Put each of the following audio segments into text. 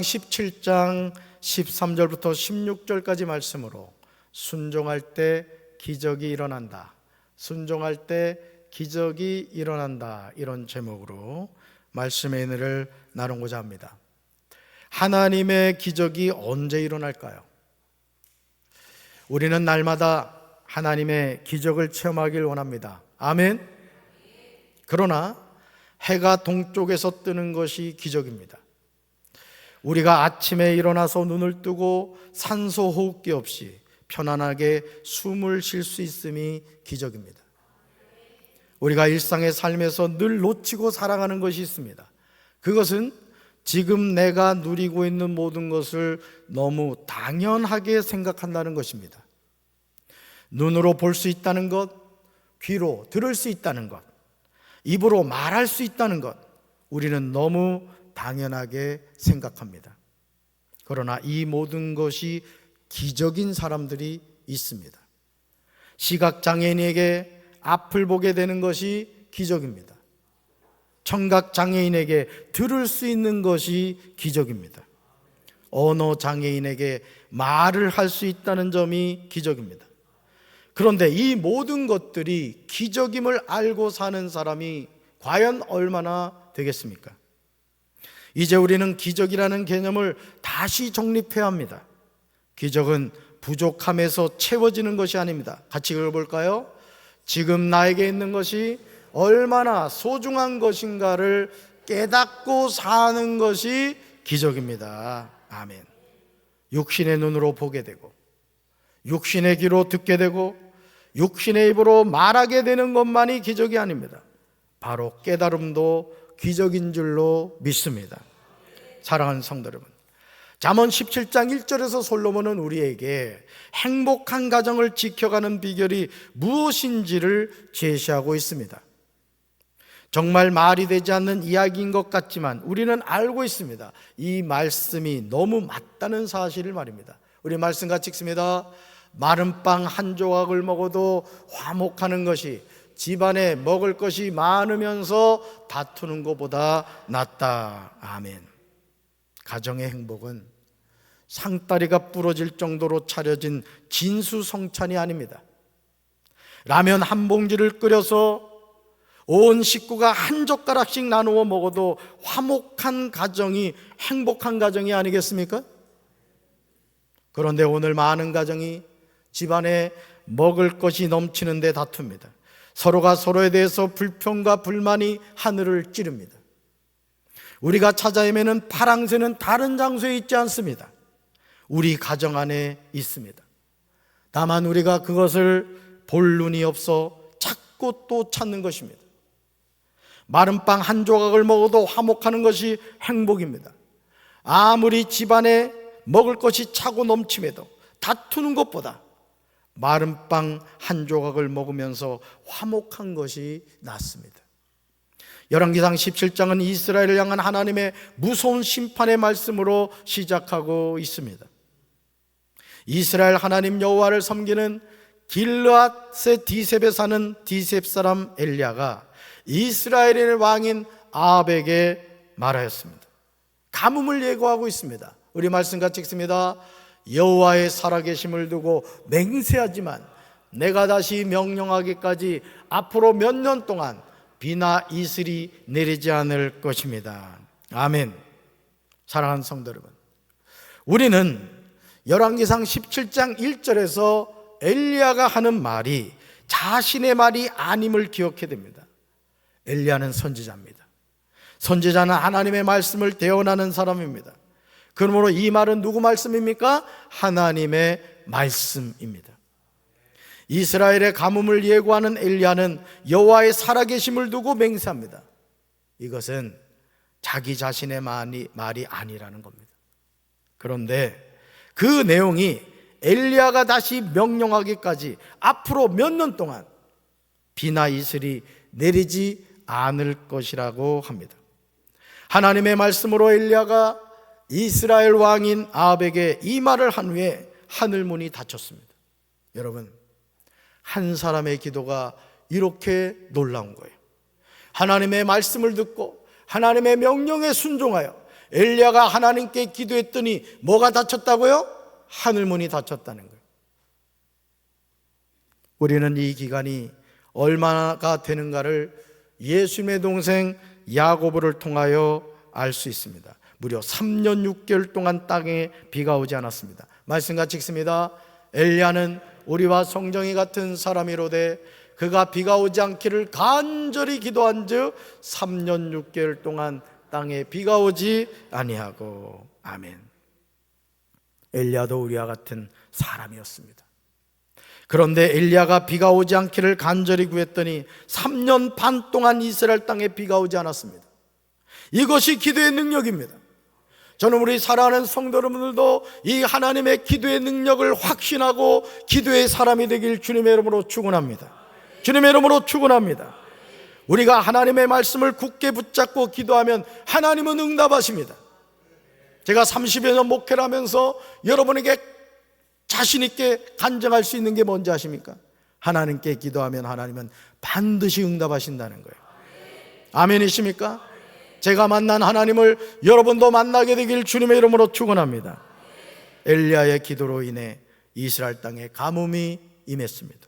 17장 13절부터 16절까지 말씀으로 순종할 때 기적이 일어난다, 순종할 때 기적이 일어난다, 이런 제목으로 말씀의 은혜를 나누고자 합니다. 하나님의 기적이 언제 일어날까요? 우리는 날마다 하나님의 기적을 체험하길 원합니다. 아멘. 그러나 해가 동쪽에서 뜨는 것이 기적입니다. 우리가 아침에 일어나서 눈을 뜨고 산소 호흡기 없이 편안하게 숨을 쉴 수 있음이 기적입니다. 우리가 일상의 삶에서 늘 놓치고 살아가는 것이 있습니다. 그것은 지금 내가 누리고 있는 모든 것을 너무 당연하게 생각한다는 것입니다. 눈으로 볼 수 있다는 것, 귀로 들을 수 있다는 것, 입으로 말할 수 있다는 것, 우리는 너무 당연하게 생각합니다. 그러나 이 모든 것이 기적인 사람들이 있습니다. 시각장애인에게 앞을 보게 되는 것이 기적입니다. 청각장애인에게 들을 수 있는 것이 기적입니다. 언어장애인에게 말을 할 수 있다는 점이 기적입니다. 그런데 이 모든 것들이 기적임을 알고 사는 사람이 과연 얼마나 되겠습니까? 이제 우리는 기적이라는 개념을 다시 정립해야 합니다. 기적은 부족함에서 채워지는 것이 아닙니다. 같이 읽어볼까요? 지금 나에게 있는 것이 얼마나 소중한 것인가를 깨닫고 사는 것이 기적입니다. 아멘. 육신의 눈으로 보게 되고, 육신의 귀로 듣게 되고, 육신의 입으로 말하게 되는 것만이 기적이 아닙니다. 바로 깨달음도 기적인 줄로 믿습니다. 사랑하는 성도 여러분, 잠언 17장 1절에서 솔로몬은 우리에게 행복한 가정을 지켜가는 비결이 무엇인지를 제시하고 있습니다. 정말 말이 되지 않는 이야기인 것 같지만 우리는 알고 있습니다. 이 말씀이 너무 맞다는 사실을 말입니다. 우리 말씀 같이 읽습니다. 마른 빵 한 조각을 먹어도 화목하는 것이 집안에 먹을 것이 많으면서 다투는 것보다 낫다. 아멘. 가정의 행복은 상다리가 부러질 정도로 차려진 진수성찬이 아닙니다. 라면 한 봉지를 끓여서 온 식구가 한 젓가락씩 나누어 먹어도 화목한 가정이 행복한 가정이 아니겠습니까? 그런데 오늘 많은 가정이 집안에 먹을 것이 넘치는데 다툽니다. 서로가 서로에 대해서 불평과 불만이 하늘을 찌릅니다. 우리가 찾아 헤매는 파랑새는 다른 장소에 있지 않습니다. 우리 가정 안에 있습니다. 다만 우리가 그것을 볼 눈이 없어 찾고 또 찾는 것입니다. 마른 빵 한 조각을 먹어도 화목하는 것이 행복입니다. 아무리 집안에 먹을 것이 차고 넘침에도 다투는 것보다 마른 빵 한 조각을 먹으면서 화목한 것이 낫습니다. 열왕기상 17장은 이스라엘을 향한 하나님의 무서운 심판의 말씀으로 시작하고 있습니다. 이스라엘 하나님 여호와를 섬기는 길르앗의 디셉에 사는 디셉 사람 엘리야가 이스라엘의 왕인 아합에게 말하였습니다. 가뭄을 예고하고 있습니다. 우리 말씀 같이 읽습니다. 여호와의 살아계심을 두고 맹세하지만 내가 다시 명령하기까지 앞으로 몇 년 동안 비나 이슬이 내리지 않을 것입니다. 아멘. 사랑하는 성도 여러분, 우리는 열왕기상 17장 1절에서 엘리야가 하는 말이 자신의 말이 아님을 기억해야 됩니다. 엘리야는 선지자입니다. 선지자는 하나님의 말씀을 대언하는 사람입니다. 그러므로 이 말은 누구 말씀입니까? 하나님의 말씀입니다. 이스라엘의 가뭄을 예고하는 엘리야는 여호와의 살아계심을 두고 맹세합니다. 이것은 자기 자신의 말이 아니라는 겁니다. 그런데 그 내용이 엘리야가 다시 명령하기까지 앞으로 몇 년 동안 비나 이슬이 내리지 않을 것이라고 합니다. 하나님의 말씀으로 엘리야가 이스라엘 왕인 아합에게 이 말을 한 후에 하늘문이 닫혔습니다. 여러분, 한 사람의 기도가 이렇게 놀라운 거예요. 하나님의 말씀을 듣고 하나님의 명령에 순종하여 엘리야가 하나님께 기도했더니 뭐가 닫혔다고요? 하늘문이 닫혔다는 거예요. 우리는 이 기간이 얼마나 되는가를 예수님의 동생 야고보를 통하여 알 수 있습니다. 무려 3년 6개월 동안 땅에 비가 오지 않았습니다. 말씀 같이 읽습니다. 엘리야는 우리와 성정이 같은 사람이로되 그가 비가 오지 않기를 간절히 기도한즉 3년 6개월 동안 땅에 비가 오지 아니하고. 아멘. 엘리야도 우리와 같은 사람이었습니다. 그런데 엘리야가 비가 오지 않기를 간절히 구했더니 3년 반 동안 이스라엘 땅에 비가 오지 않았습니다. 이것이 기도의 능력입니다. 저는 우리 사랑하는 성도 여러분들도 이 하나님의 기도의 능력을 확신하고 기도의 사람이 되길 주님의 이름으로 축원합니다. 주님의 이름으로 축원합니다. 우리가 하나님의 말씀을 굳게 붙잡고 기도하면 하나님은 응답하십니다. 제가 30여 년 목회를 하면서 여러분에게 자신 있게 간증할 수 있는 게 뭔지 아십니까? 하나님께 기도하면 하나님은 반드시 응답하신다는 거예요. 아멘이십니까? 제가 만난 하나님을 여러분도 만나게 되길 주님의 이름으로 축원합니다. 엘리야의 기도로 인해 이스라엘 땅에 가뭄이 임했습니다.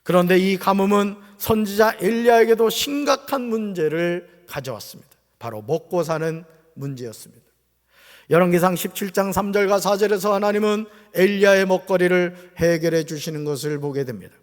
그런데 이 가뭄은 선지자 엘리야에게도 심각한 문제를 가져왔습니다. 바로 먹고 사는 문제였습니다. 열왕기상 17장 3절과 4절에서 하나님은 엘리야의 먹거리를 해결해 주시는 것을 보게 됩니다.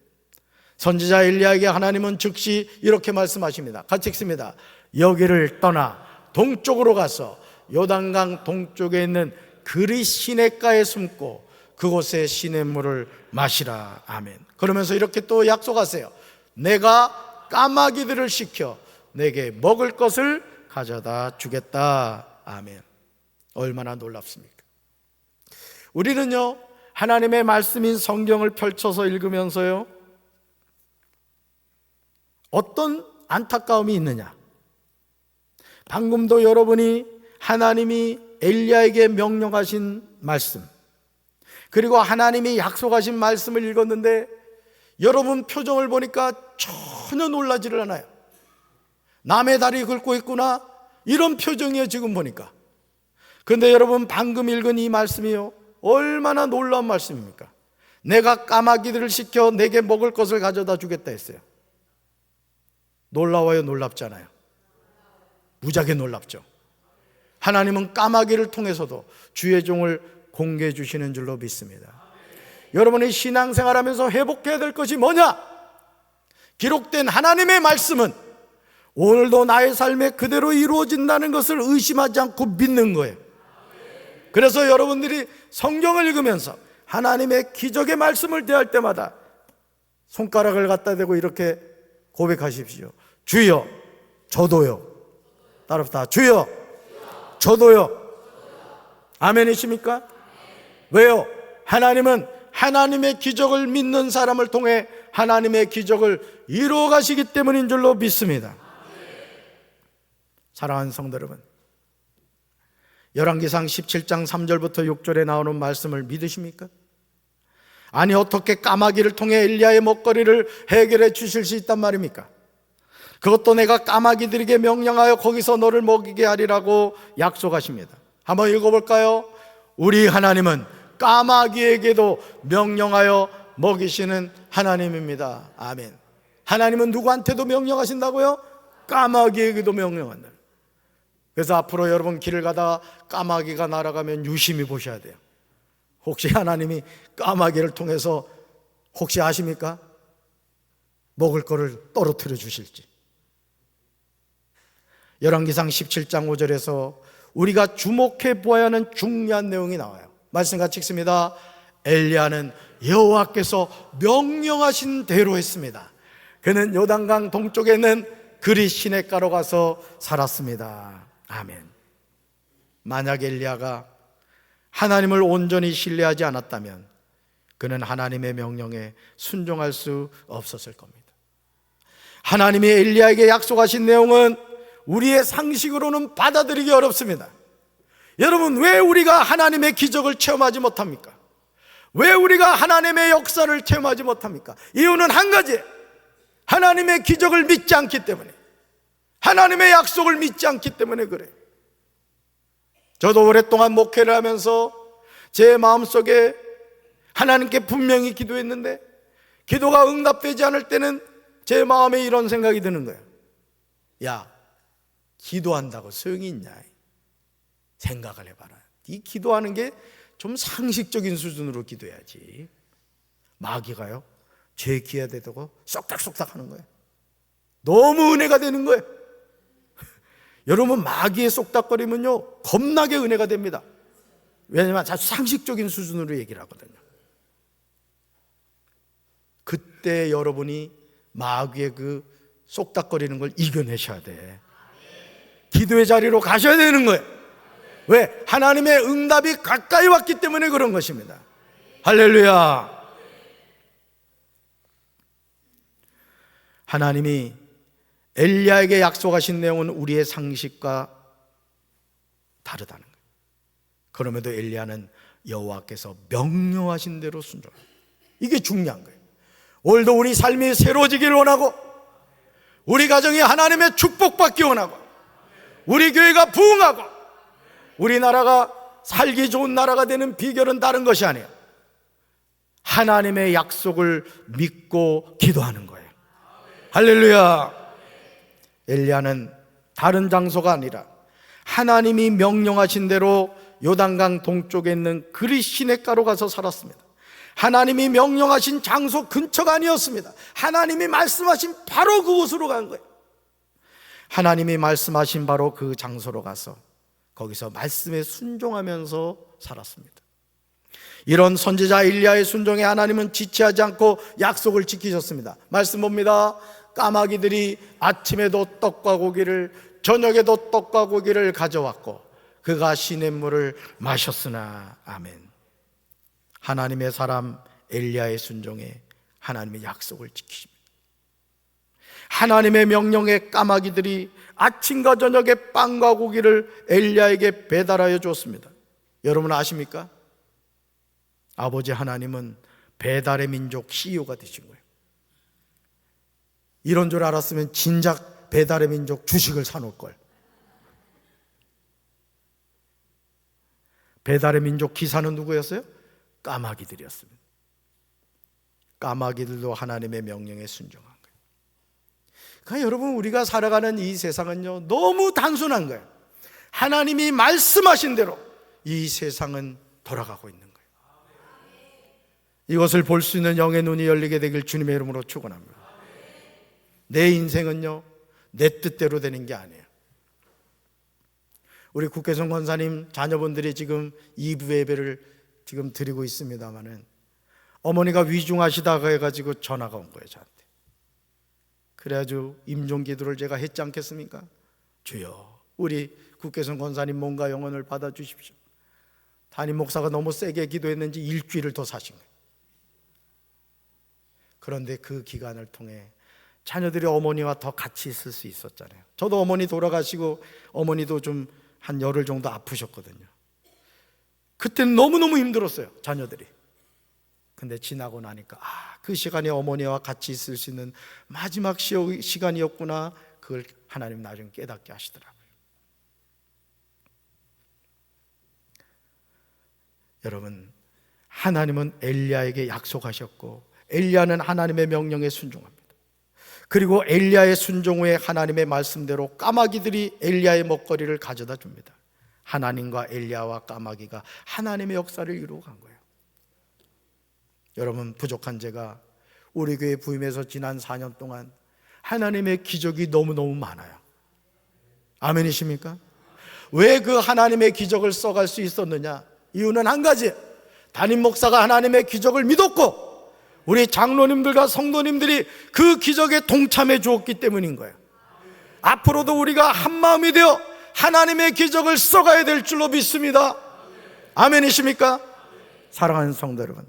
선지자 엘리야에게 하나님은 즉시 이렇게 말씀하십니다. 같이 읽습니다. 여기를 떠나 동쪽으로 가서 요단강 동쪽에 있는 그리 시냇가에 숨고 그곳에 시냇물을 마시라. 아멘. 그러면서 이렇게 또 약속하세요. 내가 까마귀들을 시켜 내게 먹을 것을 가져다 주겠다. 아멘. 얼마나 놀랍습니까? 우리는요, 하나님의 말씀인 성경을 펼쳐서 읽으면서요, 어떤 안타까움이 있느냐? 방금도 여러분이 하나님이 엘리야에게 명령하신 말씀, 그리고 하나님이 약속하신 말씀을 읽었는데 여러분 표정을 보니까 전혀 놀라지를 않아요. 남의 다리 긁고 있구나, 이런 표정이에요. 지금 보니까. 그런데 여러분 방금 읽은 이 말씀이요, 얼마나 놀라운 말씀입니까? 내가 까마귀들을 시켜 내게 먹을 것을 가져다 주겠다 했어요. 놀라워요? 놀랍잖아요. 무지하게 놀랍죠. 하나님은 까마귀를 통해서도 주의 종을 공개해 주시는 줄로 믿습니다. 여러분이 신앙생활하면서 회복해야 될 것이 뭐냐? 기록된 하나님의 말씀은 오늘도 나의 삶에 그대로 이루어진다는 것을 의심하지 않고 믿는 거예요. 그래서 여러분들이 성경을 읽으면서 하나님의 기적의 말씀을 대할 때마다 손가락을 갖다 대고 이렇게 고백하십시오. 주여, 저도요. 따라합시다. 주여, 저도요. 아멘이십니까? 왜요? 하나님은 하나님의 기적을 믿는 사람을 통해 하나님의 기적을 이루어 가시기 때문인 줄로 믿습니다. 사랑하는 성도 여러분, 열왕기상 17장 3절부터 6절에 나오는 말씀을 믿으십니까? 아니, 어떻게 까마귀를 통해 엘리야의 먹거리를 해결해 주실 수 있단 말입니까? 그것도 내가 까마귀들에게 명령하여 거기서 너를 먹이게 하리라고 약속하십니다. 한번 읽어볼까요? 우리 하나님은 까마귀에게도 명령하여 먹이시는 하나님입니다. 아멘. 하나님은 누구한테도 명령하신다고요? 까마귀에게도 명령한다. 그래서 앞으로 여러분 길을 가다가 까마귀가 날아가면 유심히 보셔야 돼요. 혹시 하나님이 까마귀를 통해서 혹시 아십니까? 먹을 거를 떨어뜨려 주실지. 열왕기상 17장 5절에서 우리가 주목해 보아야 하는 중요한 내용이 나와요. 말씀 같이 읽습니다. 엘리야는 여호와께서 명령하신 대로 했습니다. 그는 요단강 동쪽에 있는 그리 시냇가로 가서 살았습니다. 아멘. 만약 엘리야가 하나님을 온전히 신뢰하지 않았다면 그는 하나님의 명령에 순종할 수 없었을 겁니다. 하나님이 엘리야에게 약속하신 내용은 우리의 상식으로는 받아들이기 어렵습니다. 여러분, 왜 우리가 하나님의 기적을 체험하지 못합니까? 왜 우리가 하나님의 역사를 체험하지 못합니까? 이유는 한 가지, 하나님의 기적을 믿지 않기 때문에, 하나님의 약속을 믿지 않기 때문에 그래요. 저도 오랫동안 목회를 하면서 제 마음속에 하나님께 분명히 기도했는데 기도가 응답되지 않을 때는 제 마음에 이런 생각이 드는 거예요. 야, 기도한다고 소용이 있냐? 생각을 해봐라. 이 기도하는 게 좀 상식적인 수준으로 기도해야지. 마귀가요, 죄 기해야 되고 쏙닥쏙닥 하는 거예요. 너무 은혜가 되는 거예요. 여러분, 마귀의 쏙닥거리면요 겁나게 은혜가 됩니다. 왜냐하면 아주 상식적인 수준으로 얘기를 하거든요. 그때 여러분이 마귀의 그 쏙닥거리는 걸 이겨내셔야 돼. 기도의 자리로 가셔야 되는 거예요. 왜? 하나님의 응답이 가까이 왔기 때문에 그런 것입니다. 할렐루야. 하나님이 엘리야에게 약속하신 내용은 우리의 상식과 다르다는 거예요. 그럼에도 엘리야는 여호와께서 명령하신 대로 순종합니다. 이게 중요한 거예요. 오늘도 우리 삶이 새로워지기를 원하고, 우리 가정이 하나님의 축복받기 원하고, 우리 교회가 부흥하고, 우리나라가 살기 좋은 나라가 되는 비결은 다른 것이 아니에요. 하나님의 약속을 믿고 기도하는 거예요. 할렐루야. 엘리야는 다른 장소가 아니라 하나님이 명령하신 대로 요단강 동쪽에 있는 그리 시냇가로 가서 살았습니다. 하나님이 명령하신 장소 근처가 아니었습니다. 하나님이 말씀하신 바로 그곳으로 간 거예요. 하나님이 말씀하신 바로 그 장소로 가서 거기서 말씀에 순종하면서 살았습니다. 이런 선지자 엘리야의 순종에 하나님은 지체하지 않고 약속을 지키셨습니다. 말씀 봅니다. 까마귀들이 아침에도 떡과 고기를, 저녁에도 떡과 고기를 가져왔고 그가 시냇물을 마셨으나. 아멘. 하나님의 사람 엘리야의 순종에 하나님의 약속을 지키십니다. 하나님의 명령에 까마귀들이 아침과 저녁에 빵과 고기를 엘리야에게 배달하여 줬습니다. 여러분 아십니까? 아버지 하나님은 배달의 민족 CEO가 되신 거예요. 이런 줄 알았으면 진작 배달의 민족 주식을 사놓을 걸. 배달의 민족 기사는 누구였어요? 까마귀들이었습니다. 까마귀들도 하나님의 명령에 순종한 거예요. 그러니까 여러분, 우리가 살아가는 이 세상은요 너무 단순한 거예요. 하나님이 말씀하신 대로 이 세상은 돌아가고 있는 거예요. 이것을 볼 수 있는 영의 눈이 열리게 되길 주님의 이름으로 축원합니다. 내 인생은요 내 뜻대로 되는 게 아니에요. 우리 국회성 권사님 자녀분들이 지금 2부 예배를 지금 드리고 있습니다마는 어머니가 위중하시다가 해가지고 전화가 온 거예요, 저한테. 그래가지고 임종기도를 제가 했지 않겠습니까? 주여, 우리 국회성 권사님 몸과 영혼을 받아주십시오. 담임 목사가 너무 세게 기도했는지 일주일을 더 사신 거예요. 그런데 그 기간을 통해 자녀들이 어머니와 더 같이 있을 수 있었잖아요. 저도 어머니 돌아가시고 어머니도 좀 한 열흘 정도 아프셨거든요. 그때는 너무너무 힘들었어요, 자녀들이. 근데 지나고 나니까 그 시간에 어머니와 같이 있을 수 있는 마지막 시간이었구나, 그걸 하나님 나중에 깨닫게 하시더라고요. 여러분, 하나님은 엘리야에게 약속하셨고 엘리야는 하나님의 명령에 순종합니다. 그리고 엘리야의 순종 후에 하나님의 말씀대로 까마귀들이 엘리야의 먹거리를 가져다 줍니다. 하나님과 엘리야와 까마귀가 하나님의 역사를 이루어 간 거예요. 여러분, 부족한 제가 우리 교회 부임해서 지난 4년 동안 하나님의 기적이 너무너무 많아요. 아멘이십니까? 왜 그 하나님의 기적을 써갈 수 있었느냐? 이유는 한 가지, 담임 목사가 하나님의 기적을 믿었고 우리 장로님들과 성도님들이 그 기적에 동참해 주었기 때문인 거예요. 앞으로도 우리가 한마음이 되어 하나님의 기적을 써가야 될 줄로 믿습니다. 아멘이십니까? 사랑하는 성도 여러분,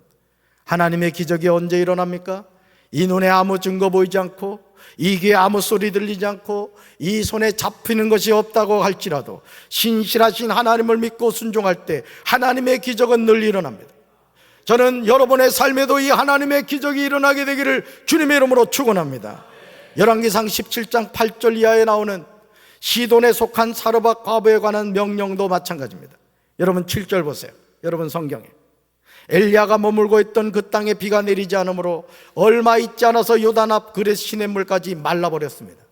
하나님의 기적이 언제 일어납니까? 이 눈에 아무 증거 보이지 않고 이 귀에 아무 소리 들리지 않고 이 손에 잡히는 것이 없다고 할지라도 신실하신 하나님을 믿고 순종할 때 하나님의 기적은 늘 일어납니다. 저는 여러분의 삶에도 이 하나님의 기적이 일어나게 되기를 주님의 이름으로 축원합니다. 열왕기상 17장 8절 이하에 나오는 시돈에 속한 사르밧 과부에 관한 명령도 마찬가지입니다. 여러분 7절 보세요. 여러분 성경에 엘리야가 머물고 있던 그 땅에 비가 내리지 않으므로 얼마 있지 않아서 요단 앞 그렛 시냇물까지 말라버렸습니다.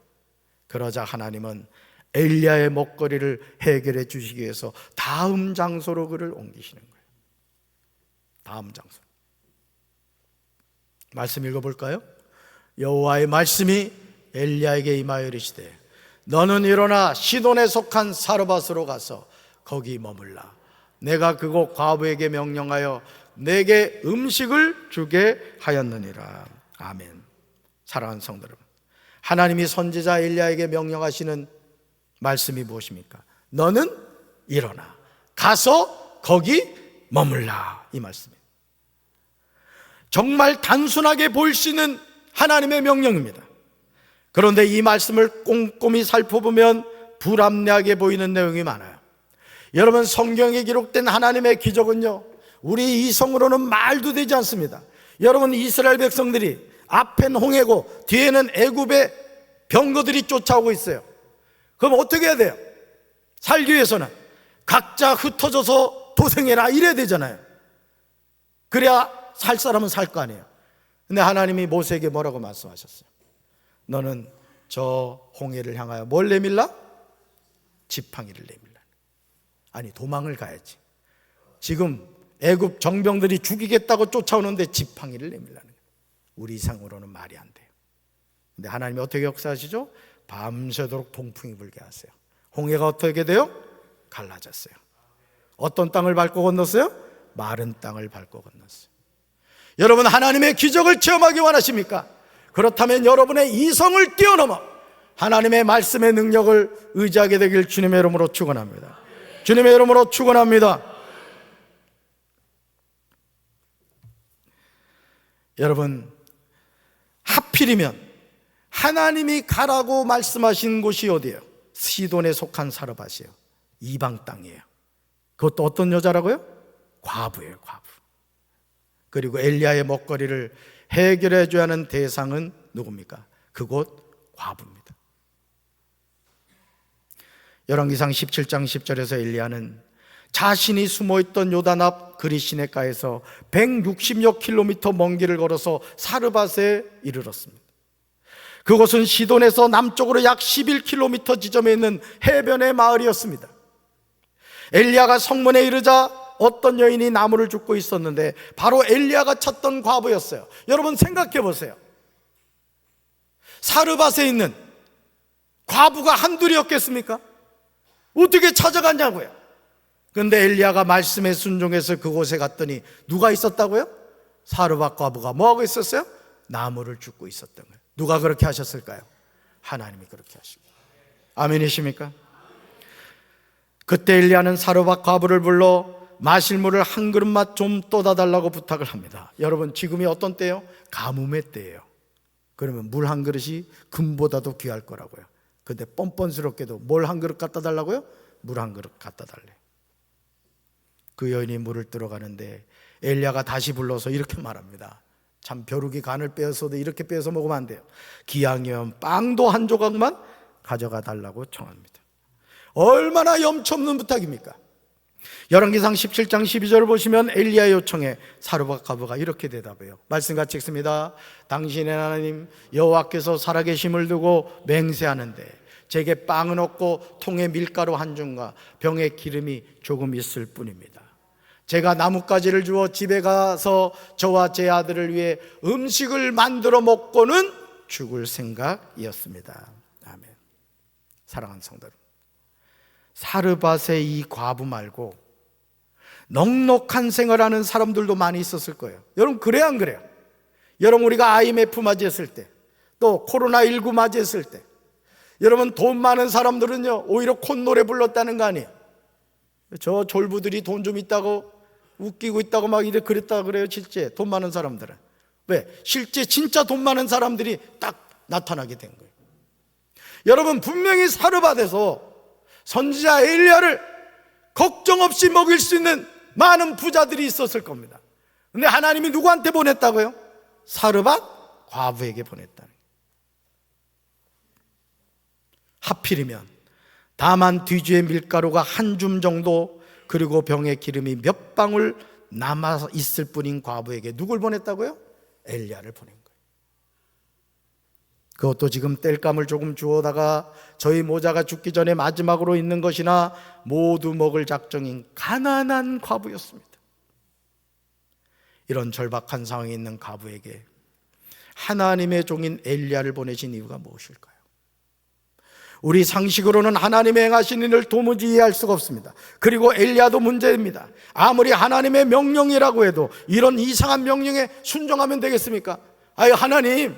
그러자 하나님은 엘리야의 먹거리를 해결해 주시기 위해서 다음 장소로 그를 옮기시는 거예요. 다음 장소. 말씀 읽어볼까요? 여호와의 말씀이 엘리야에게 임하여 이르시되 너는 일어나 시돈에 속한 사르밧으로 가서 거기 머물라. 내가 그곳 과부에게 명령하여 내게 음식을 주게 하였느니라. 아멘. 사랑하는 성도 여러분, 하나님이 선지자 엘리야에게 명령하시는 말씀이 무엇입니까? 너는 일어나 가서 거기 머물라, 이 말씀이에요. 정말 단순하게 보일 수 있는 하나님의 명령입니다. 그런데 이 말씀을 꼼꼼히 살펴보면 불합리하게 보이는 내용이 많아요. 여러분, 성경에 기록된 하나님의 기적은요, 우리 이성으로는 말도 되지 않습니다. 여러분, 이스라엘 백성들이 앞엔 홍해고 뒤에는 애굽의 병거들이 쫓아오고 있어요. 그럼 어떻게 해야 돼요? 살기 위해서는 각자 흩어져서 도생해라 이래야 되잖아요. 그래야 살 사람은 살 거 아니에요. 근데 하나님이 모세에게 뭐라고 말씀하셨어요? 너는 저 홍해를 향하여 뭘 내밀라? 지팡이를 내밀라. 아니, 도망을 가야지. 지금 애굽 정병들이 죽이겠다고 쫓아오는데 지팡이를 내밀라는 거예요. 우리 이상으로는 말이 안 돼요. 근데 하나님이 어떻게 역사하시죠? 밤새도록 동풍이 불게 하세요. 홍해가 어떻게 돼요? 갈라졌어요. 어떤 땅을 밟고 건넜어요? 마른 땅을 밟고 건넜어요. 여러분, 하나님의 기적을 체험하기 원하십니까? 그렇다면 여러분의 이성을 뛰어넘어 하나님의 말씀의 능력을 의지하게 되길 주님의 이름으로 축원합니다. 주님의 이름으로 축원합니다. 여러분, 하필이면 하나님이 가라고 말씀하신 곳이 어디예요? 시돈에 속한 사르밧이에요. 이방 땅이에요. 그것도 어떤 여자라고요? 과부예요, 과부. 그리고 엘리야의 먹거리를 해결해 줘야 하는 대상은 누굽니까? 그곳 과부입니다. 열왕기상 17장 10절에서 엘리야는 자신이 숨어있던 요단 앞 그릿 시냇가에서 160여 킬로미터 먼 길을 걸어서 사르밧에 이르렀습니다. 그곳은 시돈에서 남쪽으로 약 11킬로미터 지점에 있는 해변의 마을이었습니다. 엘리야가 성문에 이르자 어떤 여인이 나무를 줍고 있었는데 바로 엘리야가 찾던 과부였어요. 여러분, 생각해 보세요. 사르밧에 있는 과부가 한둘이었겠습니까? 어떻게 찾아갔냐고요. 그런데 엘리야가 말씀에 순종해서 그곳에 갔더니 누가 있었다고요? 사르밧 과부가 뭐하고 있었어요? 나무를 줍고 있었던 거예요. 누가 그렇게 하셨을까요? 하나님이 그렇게 하시고. 아멘이십니까? 그때 엘리야는 사르밧 과부를 불러 마실 물을 한 그릇만 좀 떠다 달라고 부탁을 합니다. 여러분, 지금이 어떤 때예요? 가뭄의 때예요. 그러면 물 한 그릇이 금보다도 귀할 거라고요. 근데 뻔뻔스럽게도 뭘 한 그릇 갖다 달라고요? 물 한 그릇 갖다 달래요. 그 여인이 물을 들어가는데 엘리야가 다시 불러서 이렇게 말합니다. 참, 벼룩이 간을 빼어서도 이렇게 빼서 먹으면 안 돼요. 기왕이면 빵도 한 조각만 가져가 달라고 청합니다. 얼마나 염치 없는 부탁입니까? 열왕기상 17장 12절을 보시면 엘리야의 요청에 사르밧 과부가 이렇게 대답해요. 말씀 같이 읽습니다. 당신의 하나님 여호와께서 살아계심을 두고 맹세하는데 제게 빵은 없고 통에 밀가루 한 줌과 병에 기름이 조금 있을 뿐입니다. 제가 나뭇가지를 주어 집에 가서 저와 제 아들을 위해 음식을 만들어 먹고는 죽을 생각이었습니다. 아멘. 사랑하는 성도 여러분, 사르밧의 이 과부 말고 넉넉한 생활하는 사람들도 많이 있었을 거예요. 여러분, 그래요, 안 그래요? 여러분, 우리가 IMF 맞이했을 때, 또 코로나19 맞이했을 때, 여러분, 돈 많은 사람들은요 오히려 콧노래 불렀다는 거 아니에요? 저 졸부들이 돈 좀 있다고 웃기고 있다고 막 이래 그랬다 그래요. 실제 돈 많은 사람들은. 왜? 실제 진짜 돈 많은 사람들이 딱 나타나게 된 거예요. 여러분, 분명히 사르밧에서 선지자 엘리야를 걱정 없이 먹일 수 있는 많은 부자들이 있었을 겁니다. 근데 하나님이 누구한테 보냈다고요? 사르밧 과부에게 보냈다는 거예요. 하필이면 다만 뒤주의 밀가루가 한 줌 정도 그리고 병의 기름이 몇 방울 남아 있을 뿐인 과부에게 누굴 보냈다고요? 엘리야를 보낸 거예요. 그것도 지금 땔감을 조금 주워다가 저희 모자가 죽기 전에 마지막으로 있는 것이나 모두 먹을 작정인 가난한 과부였습니다. 이런 절박한 상황에 있는 과부에게 하나님의 종인 엘리야를 보내신 이유가 무엇일까요? 우리 상식으로는 하나님의 행하신 일을 도무지 이해할 수가 없습니다. 그리고 엘리야도 문제입니다. 아무리 하나님의 명령이라고 해도 이런 이상한 명령에 순종하면 되겠습니까? 아유, 하나님,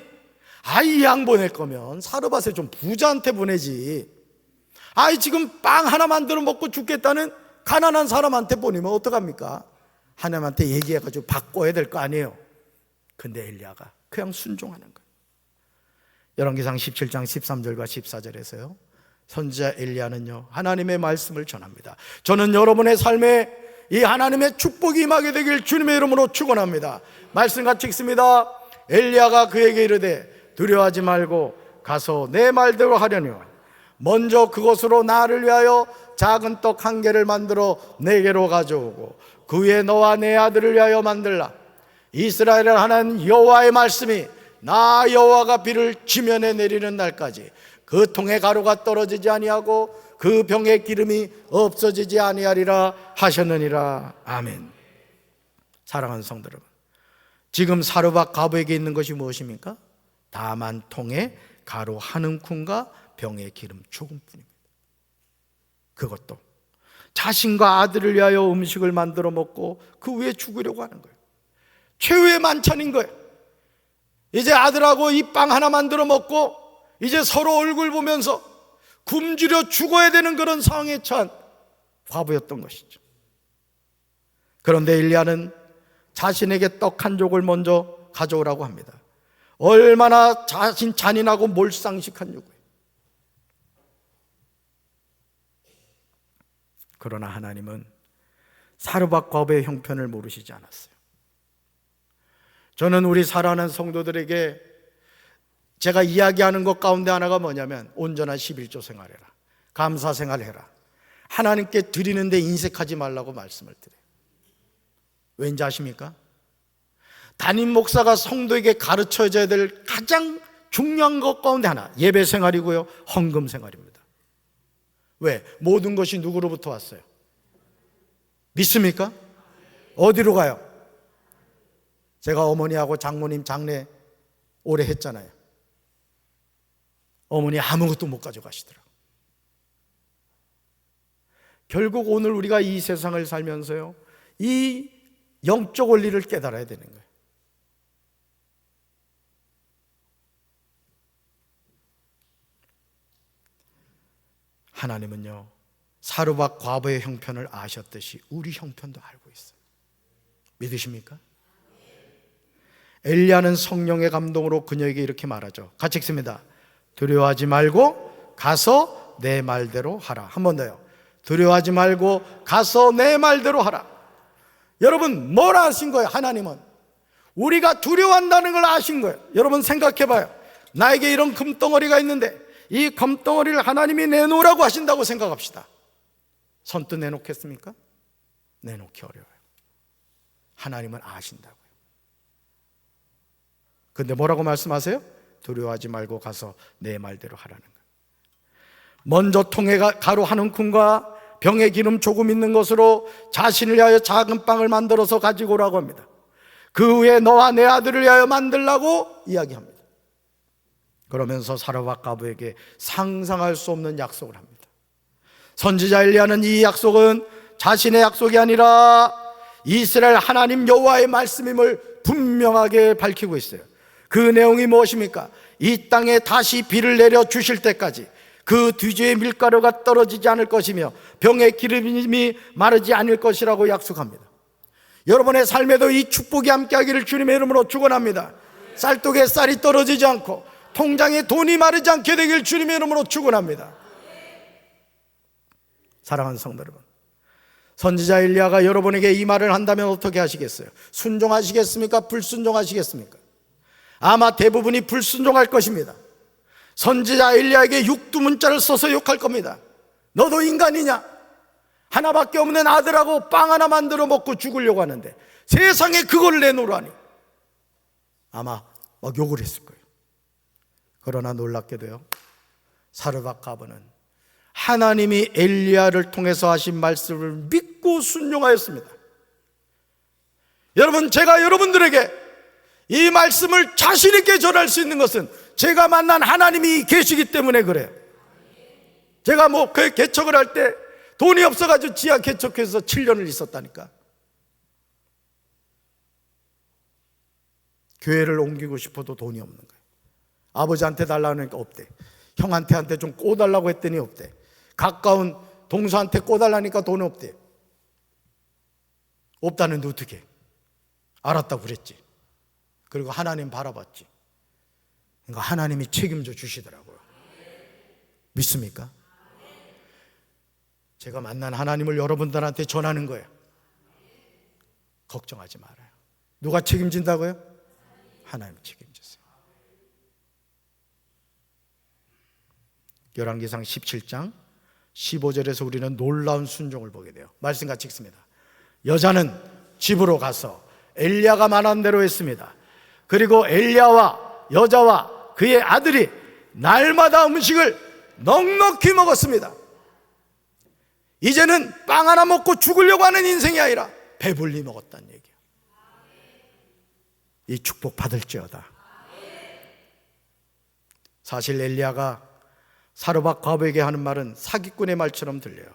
이 양 보낼 거면 사르밧에 좀 부자한테 보내지. 지금 빵 하나 만들어 먹고 죽겠다는 가난한 사람한테 보내면 어떡합니까? 하나님한테 얘기해가지고 바꿔야 될 거 아니에요. 근데 엘리야가 그냥 순종하는 거예요. 열왕기상 17장 13절과 14절에서요, 선지자 엘리야는요, 하나님의 말씀을 전합니다. 저는 여러분의 삶에 이 하나님의 축복이 임하게 되길 주님의 이름으로 축원합니다. 말씀 같이 읽습니다. 엘리야가 그에게 이르되 두려워하지 말고 가서 내 말대로 하려니와 먼저 그것으로 나를 위하여 작은 떡 1개를 만들어 내게로 가져오고 그 위에 너와 내 아들을 위하여 만들라. 이스라엘을 하는 여호와의 말씀이 나 여호와가 비를 지면에 내리는 날까지 그 통에 가루가 떨어지지 아니하고 그 병의 기름이 없어지지 아니하리라 하셨느니라. 아멘. 사랑하는 성도 여러분, 지금 사르밧 과부에게 있는 것이 무엇입니까? 다만 통에 가루 한 움큼과 병의 기름 조금뿐입니다. 그것도 자신과 아들을 위하여 음식을 만들어 먹고 그 위에 죽으려고 하는 거예요. 최후의 만찬인 거예요. 이제 아들하고 이 빵 하나 만들어 먹고 이제 서로 얼굴 보면서 굶주려 죽어야 되는 그런 상황에 처한 과부였던 것이죠. 그런데 엘리야는 자신에게 떡 한 족을 먼저 가져오라고 합니다. 얼마나 잔인하고 몰상식한 요구예요. 그러나 하나님은 사르밧 과부의 형편을 모르시지 않았어요. 저는 우리 사랑하는 성도들에게 제가 이야기하는 것 가운데 하나가 뭐냐면 온전한 11조 생활해라, 감사 생활해라, 하나님께 드리는데 인색하지 말라고 말씀을 드려요. 왠지 아십니까? 담임 목사가 성도에게 가르쳐줘야 될 가장 중요한 것 가운데 하나, 예배 생활이고요, 헌금 생활입니다. 왜? 모든 것이 누구로부터 왔어요? 믿습니까? 어디로 가요? 제가 어머니하고 장모님 장례 오래 했잖아요. 어머니 아무것도 못 가져가시더라고요. 결국 오늘 우리가 이 세상을 살면서요, 이 영적 원리를 깨달아야 되는 거예요. 하나님은요, 사르밧 과부의 형편을 아셨듯이 우리 형편도 알고 있어요. 믿으십니까? 엘리야는 성령의 감동으로 그녀에게 이렇게 말하죠. 같이 읽습니다. 두려워하지 말고 가서 내 말대로 하라. 한 번 더요. 두려워하지 말고 가서 내 말대로 하라. 여러분, 뭘 아신 거예요? 하나님은 우리가 두려워한다는 걸 아신 거예요. 여러분 생각해 봐요. 나에게 이런 금덩어리가 있는데 이 금덩어리를 하나님이 내놓으라고 하신다고 생각합시다. 선뜻 내놓겠습니까? 내놓기 어려워요. 하나님은 아신다고요. 근데 뭐라고 말씀하세요? 두려워하지 말고 가서 내 말대로 하라는 거예요. 먼저 통에 가루 한 움큼과 병의 기름 조금 있는 것으로 자신을 위하여 작은 빵을 만들어서 가지고 오라고 합니다. 그 후에 너와 내 아들을 위하여 만들라고 이야기합니다. 그러면서 사르밧 과부에게 상상할 수 없는 약속을 합니다. 선지자 엘리야는 이 약속은 자신의 약속이 아니라 이스라엘 하나님 여호와의 말씀임을 분명하게 밝히고 있어요. 그 내용이 무엇입니까? 이 땅에 다시 비를 내려 주실 때까지 그 뒤주의 밀가루가 떨어지지 않을 것이며 병의 기름이 마르지 않을 것이라고 약속합니다. 여러분의 삶에도 이 축복이 함께하기를 주님의 이름으로 축원합니다. 쌀독에 쌀이 떨어지지 않고 통장에 돈이 마르지 않게 되길 주님의 이름으로 축원합니다. 사랑하는 성도 여러분, 선지자 엘리야가 여러분에게 이 말을 한다면 어떻게 하시겠어요? 순종하시겠습니까? 불순종하시겠습니까? 아마 대부분이 불순종할 것입니다. 선지자 엘리야에게 육두문자를 써서 욕할 겁니다. 너도 인간이냐? 하나밖에 없는 아들하고 빵 하나 만들어 먹고 죽으려고 하는데 세상에 그걸 내놓으라니 아마 막 욕을 했을 거예요. 그러나 놀랍게도요, 사르밧 과부는 하나님이 엘리야를 통해서 하신 말씀을 믿고 순종하였습니다. 여러분, 제가 여러분들에게 이 말씀을 자신 있게 전할 수 있는 것은 제가 만난 하나님이 계시기 때문에 그래요. 제가 그 개척을 할 때 돈이 없어가지고 지하 개척해서 7년을 있었다니까. 교회를 옮기고 싶어도 돈이 없는 거예요. 아버지한테 달라고 하니까 없대. 형한테 좀 꿔달라고 했더니 없대. 가까운 동서한테 꿔달라니까 돈이 없대. 없다는데 어떻게? 알았다고 그랬지. 그리고 하나님 바라봤지. 그러니까 하나님이 책임져 주시더라고요. 믿습니까? 제가 만난 하나님을 여러분들한테 전하는 거예요. 걱정하지 말아요. 누가 책임진다고요? 하나님 책임지세요. 열왕기상 17장 15절에서 우리는 놀라운 순종을 보게 돼요. 말씀 같이 읽습니다. 여자는 집으로 가서 엘리야가 말한 대로 했습니다. 그리고 엘리야와 여자와 그의 아들이 날마다 음식을 넉넉히 먹었습니다. 이제는 빵 하나 먹고 죽으려고 하는 인생이 아니라 배불리 먹었다는 얘기예요. 이 축복 받을지어다. 사실 엘리야가 사르밧 과부에게 하는 말은 사기꾼의 말처럼 들려요.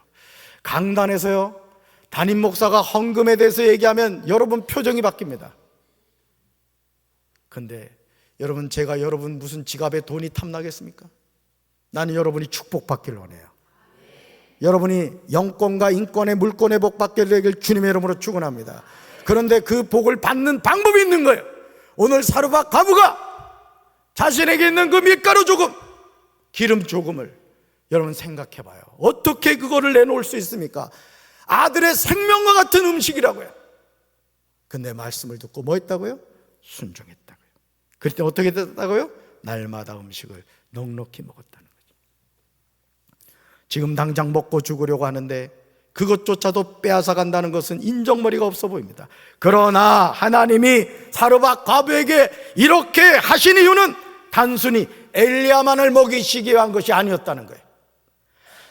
강단에서요, 담임 목사가 헌금에 대해서 얘기하면 여러분 표정이 바뀝니다. 근데 여러분, 제가 여러분 무슨 지갑에 돈이 탐나겠습니까? 나는 여러분이 축복받기를 원해요. 여러분이 영권과 인권의 물권의 복 받게 되길 주님의 이름으로 축원합니다. 그런데 그 복을 받는 방법이 있는 거예요. 오늘 사르밧 과부가 자신에게 있는 그 밀가루 조금, 기름 조금을 여러분 생각해 봐요. 어떻게 그거를 내놓을 수 있습니까? 아들의 생명과 같은 음식이라고요. 근데 말씀을 듣고 뭐 했다고요? 순종했다고요. 그때 어떻게 됐다고요? 날마다 음식을 넉넉히 먹었다는 거죠. 지금 당장 먹고 죽으려고 하는데 그것조차도 빼앗아 간다는 것은 인정머리가 없어 보입니다. 그러나 하나님이 사르밧 과부에게 이렇게 하신 이유는 단순히 엘리야만을 먹이시기 위한 것이 아니었다는 거예요.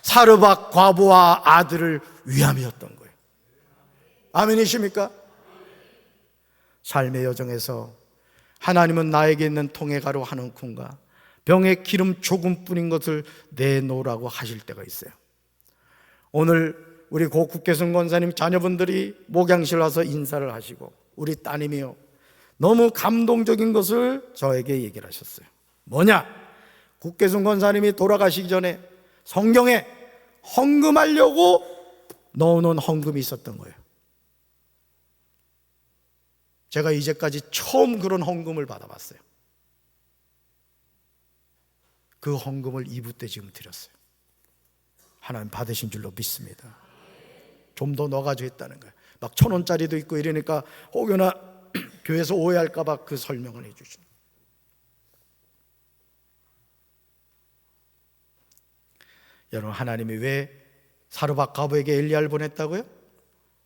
사르밧 과부와 아들을 위함이었던 거예요. 아멘이십니까? 삶의 여정에서 하나님은 나에게 있는 통에 가루 한 움큼과 병에 기름 조금 뿌린 것을 내놓으라고 하실 때가 있어요. 오늘 우리 고 국계순 권사님 자녀분들이 목양실 와서 인사를 하시고 우리 따님이요, 너무 감동적인 것을 저에게 얘기를 하셨어요. 뭐냐? 국계순 권사님이 돌아가시기 전에 성경에 헌금하려고 넣어놓은 헌금이 있었던 거예요. 제가 이제까지 처음 그런 헌금을 받아봤어요. 그 헌금을 2부 때 지금 드렸어요. 하나님 받으신 줄로 믿습니다. 좀 더 넣어가지고 했다는 거예요. 막 1,000원짜리도 있고 이러니까 혹여나 교회에서 오해할까봐 그 설명을 해주신. 여러분, 하나님이 왜 사르밧 과부에게 엘리야를 보냈다고요?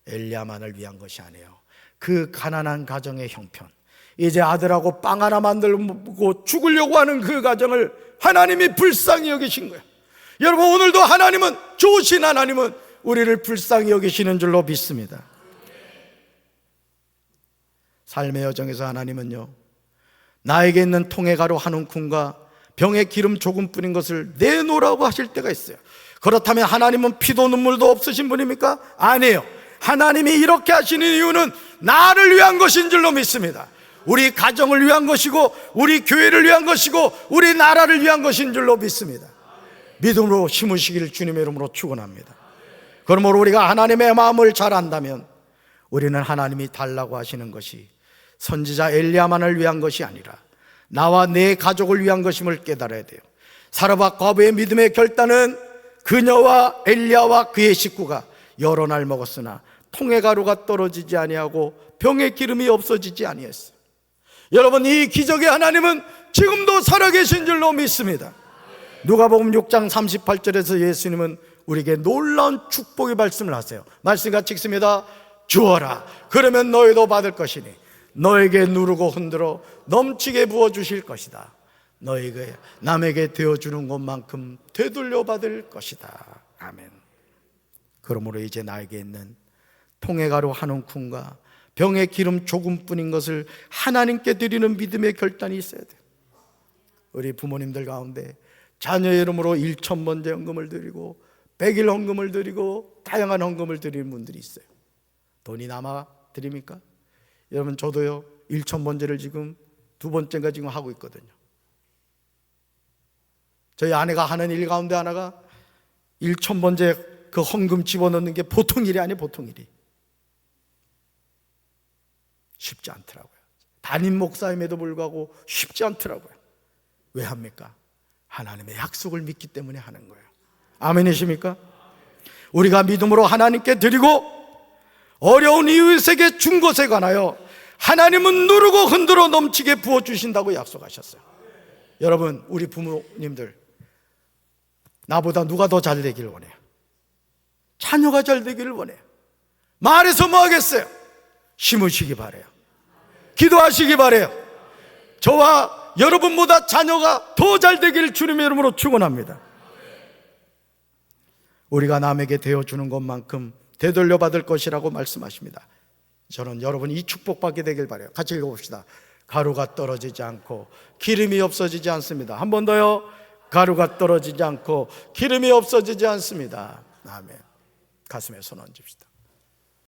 엘리야만을 위한 것이 아니에요. 그 가난한 가정의 형편, 이제 아들하고 빵 하나 만들고 죽으려고 하는 그 가정을 하나님이 불쌍히 여기신 거예요. 여러분, 오늘도 하나님은, 좋으신 하나님은 우리를 불쌍히 여기시는 줄로 믿습니다. 삶의 여정에서 하나님은요, 나에게 있는 통에 가루 한 움큼과 병에 기름 조금 뿌린 것을 내놓으라고 하실 때가 있어요. 그렇다면 하나님은 피도 눈물도 없으신 분입니까? 아니에요. 하나님이 이렇게 하시는 이유는 나를 위한 것인 줄로 믿습니다. 우리 가정을 위한 것이고 우리 교회를 위한 것이고 우리 나라를 위한 것인 줄로 믿습니다. 믿음으로 심으시기를 주님의 이름으로 축원합니다. 그러므로 우리가 하나님의 마음을 잘 안다면 우리는 하나님이 달라고 하시는 것이 선지자 엘리야만을 위한 것이 아니라 나와 내 가족을 위한 것임을 깨달아야 돼요. 사르밧 과부의 믿음의 결단은 그녀와 엘리야와 그의 식구가 여러 날 먹었으나 통의 가루가 떨어지지 아니하고 병의 기름이 없어지지 아니했어요. 여러분, 이 기적의 하나님은 지금도 살아계신 줄로 믿습니다. 누가복음 6장 38절에서 예수님은 우리에게 놀라운 축복의 말씀을 하세요. 말씀 같이 읽습니다. 주어라, 그러면 너희도 받을 것이니 너에게 누르고 흔들어 넘치게 부어주실 것이다. 너에게 남에게 되어주는 것만큼 되돌려 받을 것이다. 아멘. 그러므로 이제 나에게 있는 통에가루 한 움큼과 병에 기름 조금뿐인 것을 하나님께 드리는 믿음의 결단이 있어야 돼요. 우리 부모님들 가운데 자녀의 이름으로 1,000번째 헌금을 드리고 100일 헌금을 드리고 다양한 헌금을 드리는 분들이 있어요. 돈이 남아 드립니까? 여러분, 저도요 1,000번째를 지금 2번째인가 지금 하고 있거든요. 저희 아내가 하는 일 가운데 하나가 1,000번째 그 헌금 집어넣는 게 보통 일이 아니에요. 보통 일이 쉽지 않더라고요. 담임 목사임에도 불구하고 쉽지 않더라고요. 왜 합니까? 하나님의 약속을 믿기 때문에 하는 거예요. 아멘이십니까? 우리가 믿음으로 하나님께 드리고 어려운 이웃에게 준 것에 관하여 하나님은 누르고 흔들어 넘치게 부어주신다고 약속하셨어요. 여러분, 우리 부모님들, 나보다 누가 더 잘 되기를 원해요? 자녀가 잘 되기를 원해요. 말해서 뭐 하겠어요? 심으시기 바래요. 기도하시기 바래요. 저와 여러분보다 자녀가 더 잘 되기를 주님의 이름으로 축원합니다. 우리가 남에게 되어주는 것만큼 되돌려 받을 것이라고 말씀하십니다. 저는 여러분이 이 축복받게 되길 바라요. 같이 읽어봅시다. 가루가 떨어지지 않고 기름이 없어지지 않습니다. 한 번 더요. 가루가 떨어지지 않고 기름이 없어지지 않습니다. 아멘. 가슴에 손 얹읍시다.